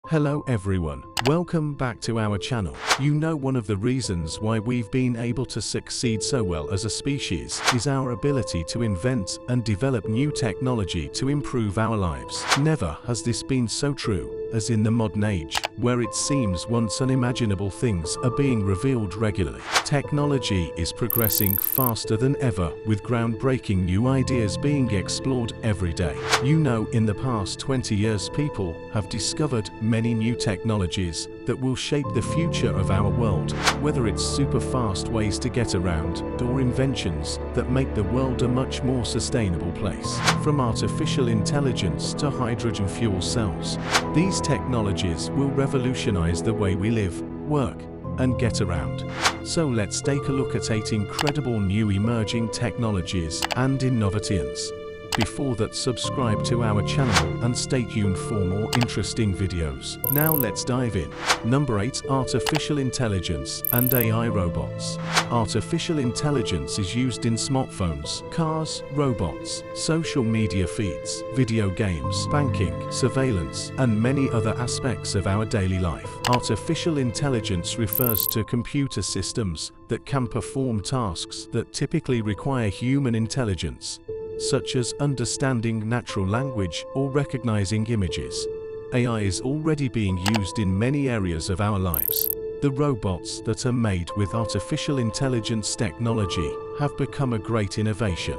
Hello everyone, welcome back to our channel. You know, one of the reasons why we've been able to succeed so well as a species is our ability to invent and develop new technology to improve our lives. Never has this been so true as in the modern age, where it seems once unimaginable things are being revealed regularly. Technology is progressing faster than ever, with groundbreaking new ideas being explored every day. You know, in the past 20 years people have discovered many new technologies that will shape the future of our world, whether it's super fast ways to get around or inventions that make the world a much more sustainable place. From artificial intelligence to hydrogen fuel cells, these technologies will revolutionize the way we live, work, and get around. So let's take a look at 8 incredible new emerging technologies and innovations. Before that, subscribe to our channel and stay tuned for more interesting videos. Now let's dive in. Number 8. Artificial intelligence and AI robots. Artificial intelligence is used in smartphones, cars, robots, social media feeds, video games, banking, surveillance, and many other aspects of our daily life. Artificial intelligence refers to computer systems that can perform tasks that typically require human intelligence, such as understanding natural language or recognizing images. AI is already being used in many areas of our lives. The robots that are made with artificial intelligence technology have become a great innovation.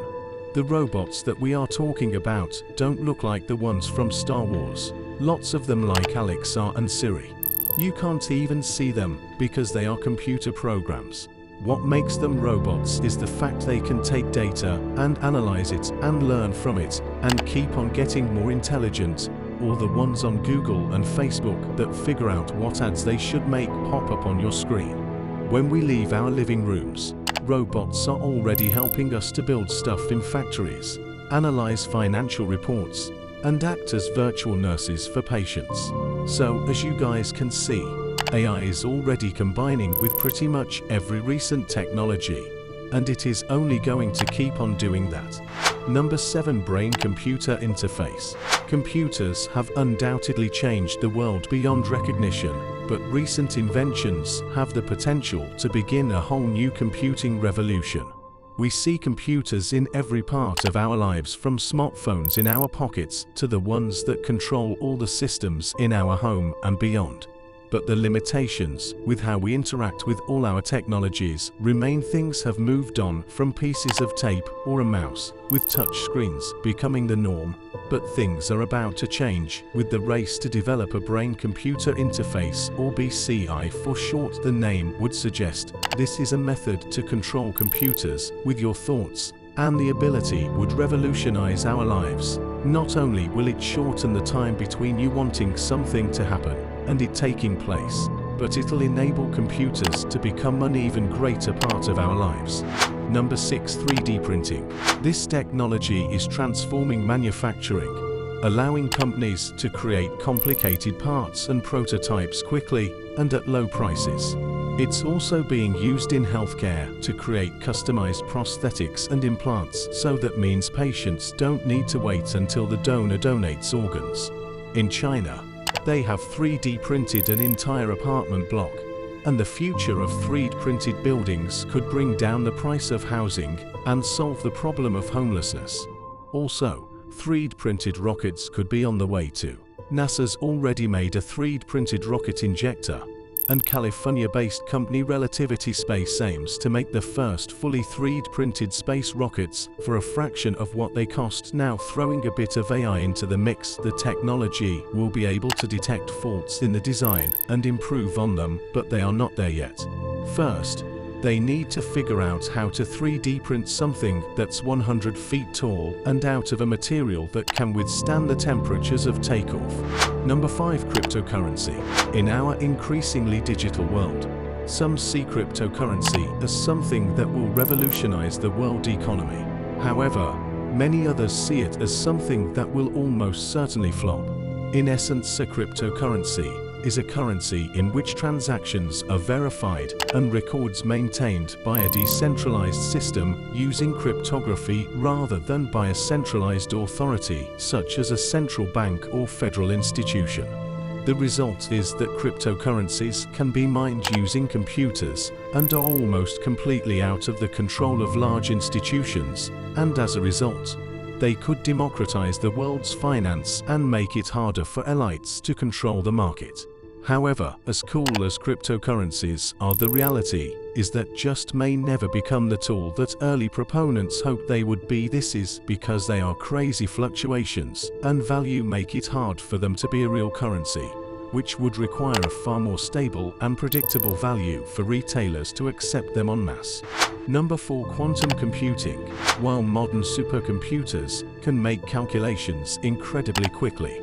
The robots that we are talking about don't look like the ones from Star Wars. Lots of them like Alexa and Siri. You can't even see them because they are computer programs. What makes them robots is the fact they can take data and analyze it and learn from it and keep on getting more intelligent, or the ones on Google and Facebook that figure out what ads they should make pop up on your screen. When we leave our living rooms, robots are already helping us to build stuff in factories, analyze financial reports, and act as virtual nurses for patients. So, as you guys can see, AI is already combining with pretty much every recent technology, and it is only going to keep on doing that. Number 7. Brain-computer interface. Computers have undoubtedly changed the world beyond recognition, but recent inventions have the potential to begin a whole new computing revolution. We see computers in every part of our lives, from smartphones in our pockets to the ones that control all the systems in our home and beyond. But the limitations with how we interact with all our technologies remain. Things have moved on from pieces of tape or a mouse, with touch screens becoming the norm. But things are about to change with the race to develop a brain-computer interface, or BCI for short. The name would suggest this is a method to control computers with your thoughts, and the ability would revolutionize our lives. Not only will it shorten the time between you wanting something to happen and it taking place, but it'll enable computers to become an even greater part of our lives. Number 6. 3D printing. This technology is transforming manufacturing, allowing companies to create complicated parts and prototypes quickly and at low prices. It's also being used in healthcare to create customized prosthetics and implants, so that means patients don't need to wait until the donor donates organs. In China, they have 3D printed an entire apartment block, and the future of 3D printed buildings could bring down the price of housing and solve the problem of homelessness. Also, 3D printed rockets could be on the way too. NASA's already made a 3D printed rocket injector, and California-based company Relativity Space aims to make the first fully 3D printed space rockets for a fraction of what they cost. Now, throwing a bit of AI into the mix, the technology will be able to detect faults in the design and improve on them, but they are not there yet. First, they need to figure out how to 3D print something that's 100 feet tall and out of a material that can withstand the temperatures of takeoff. Number 5. Cryptocurrency. In our increasingly digital world, some see cryptocurrency as something that will revolutionize the world economy. However, many others see it as something that will almost certainly flop. In essence, a cryptocurrency is a currency in which transactions are verified and records maintained by a decentralized system using cryptography rather than by a centralized authority such as a central bank or federal institution. The result is that cryptocurrencies can be mined using computers and are almost completely out of the control of large institutions, and as a result, they could democratize the world's finance and make it harder for elites to control the market. However, as cool as cryptocurrencies are, the reality is that just may never become the tool that early proponents hoped they would be. This is because they are crazy fluctuations, and value make it hard for them to be a real currency, which would require a far more stable and predictable value for retailers to accept them en masse. Number 4. Quantum computing. While modern supercomputers can make calculations incredibly quickly,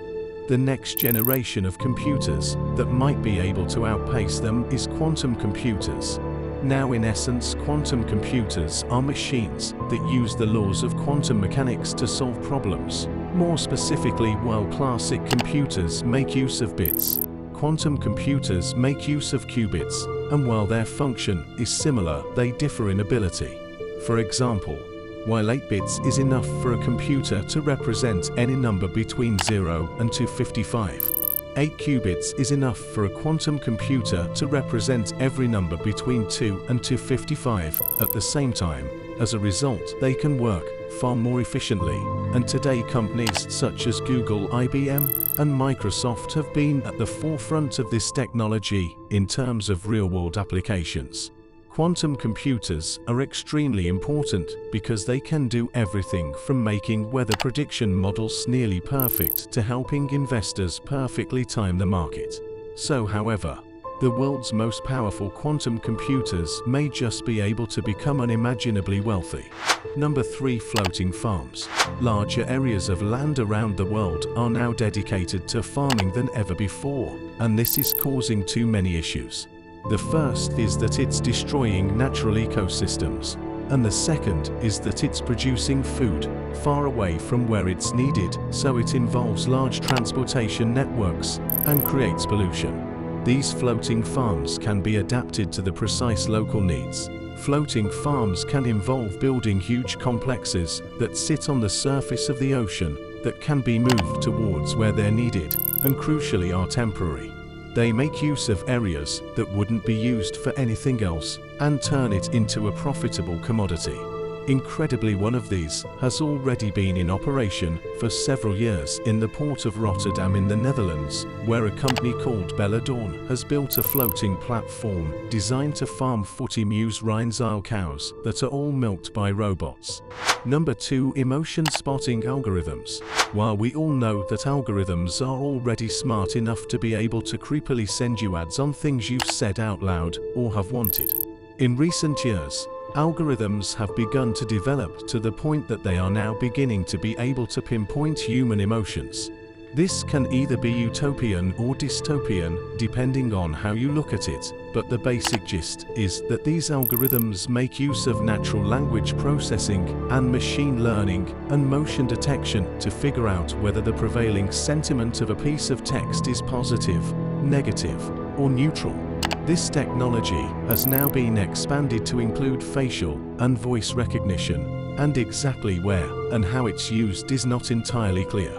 the next generation of computers that might be able to outpace them is quantum computers. Now, in essence, quantum computers are machines that use the laws of quantum mechanics to solve problems. More specifically, while classic computers make use of bits, quantum computers make use of qubits, and while their function is similar, they differ in ability. For example, while 8 bits is enough for a computer to represent any number between 0 and 255, 8 qubits is enough for a quantum computer to represent every number between 2 and 255 at the same time. As a result, they can work far more efficiently, and today companies such as Google, IBM, and Microsoft have been at the forefront of this technology in terms of real-world applications. Quantum computers are extremely important because they can do everything from making weather prediction models nearly perfect to helping investors perfectly time the market. So, however, the world's most powerful quantum computers may just be able to become unimaginably wealthy. Number 3. Floating farms. Larger areas of land around the world are now dedicated to farming than ever before, and this is causing too many issues. The first is that it's destroying natural ecosystems, and the second is that it's producing food far away from where it's needed, so it involves large transportation networks and creates pollution. These floating farms can be adapted to the precise local needs. Floating farms can involve building huge complexes that sit on the surface of the ocean that can be moved towards where they're needed, and crucially are temporary. They make use of areas that wouldn't be used for anything else and turn it into a profitable commodity. Incredibly, one of these has already been in operation for several years in the port of Rotterdam in the Netherlands, where a company called Belladorn has built a floating platform designed to farm 40 Meuse Rheinzyle cows that are all milked by robots. Number 2. Emotion spotting algorithms. While we all know that algorithms are already smart enough to be able to creepily send you ads on things you've said out loud or have wanted, in recent years, algorithms have begun to develop to the point that they are now beginning to be able to pinpoint human emotions. This can either be utopian or dystopian, depending on how you look at it, but the basic gist is that these algorithms make use of natural language processing and machine learning and motion detection to figure out whether the prevailing sentiment of a piece of text is positive, negative, or neutral. This technology has now been expanded to include facial and voice recognition, and exactly where and how it's used is not entirely clear.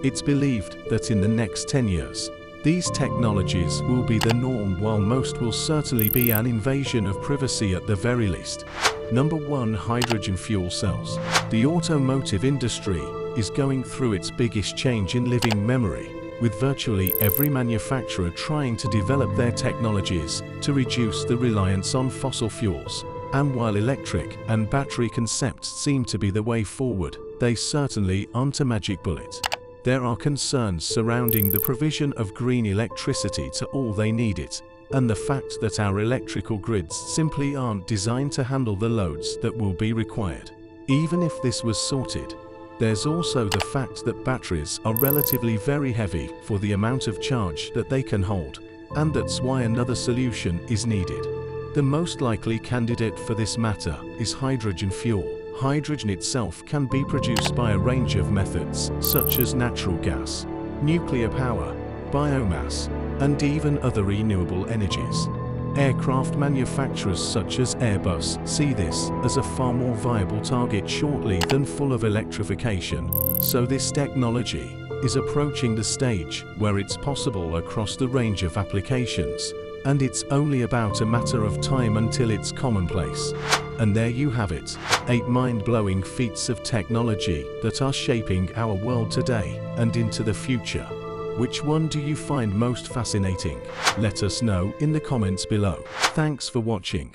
It's believed that in the next 10 years, these technologies will be the norm, while most will certainly be an invasion of privacy at the very least. Number 1. Hydrogen fuel cells. The automotive industry is going through its biggest change in living memory, with virtually every manufacturer trying to develop their technologies to reduce the reliance on fossil fuels. And while electric and battery concepts seem to be the way forward, they certainly aren't a magic bullet. There are concerns surrounding the provision of green electricity to all they need it, and the fact that our electrical grids simply aren't designed to handle the loads that will be required. Even if this was sorted, there's also the fact that batteries are relatively very heavy for the amount of charge that they can hold, and that's why another solution is needed. The most likely candidate for this matter is hydrogen fuel. Hydrogen itself can be produced by a range of methods, such as natural gas, nuclear power, biomass, and even other renewable energies. Aircraft manufacturers such as Airbus see this as a far more viable target shortly than full of electrification, so this technology is approaching the stage where it's possible across the range of applications, and it's only about a matter of time until it's commonplace. And there you have it, 8 mind-blowing feats of technology that are shaping our world today and into the future. Which one do you find most fascinating? Let us know in the comments below. Thanks for watching.